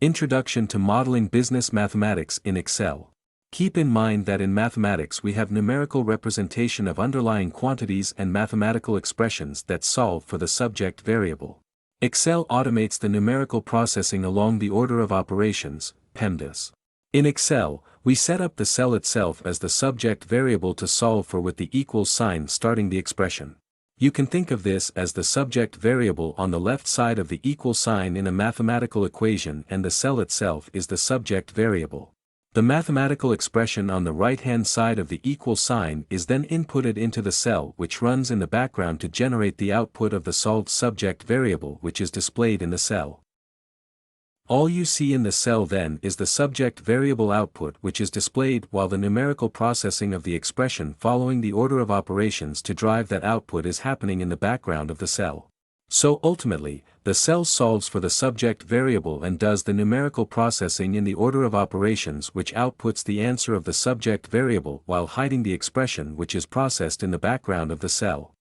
Introduction to Modeling Business Mathematics in Excel. Keep in mind that in mathematics we have numerical representation of underlying quantities and mathematical expressions that solve for the subject variable. Excel automates the numerical processing along the order of operations, PEMDAS. In Excel, we set up the cell itself as the subject variable to solve for with the equals sign starting the expression. You can think of this as the subject variable on the left side of the equal sign in a mathematical equation, and the cell itself is the subject variable. The mathematical expression on the right-hand side of the equal sign is then inputted into the cell, which runs in the background to generate the output of the solved subject variable, which is displayed in the cell. All you see in the cell then is the subject variable output, which is displayed while the numerical processing of the expression following the order of operations to drive that output is happening in the background of the cell. So ultimately, the cell solves for the subject variable and does the numerical processing in the order of operations, which outputs the answer of the subject variable while hiding the expression which is processed in the background of the cell.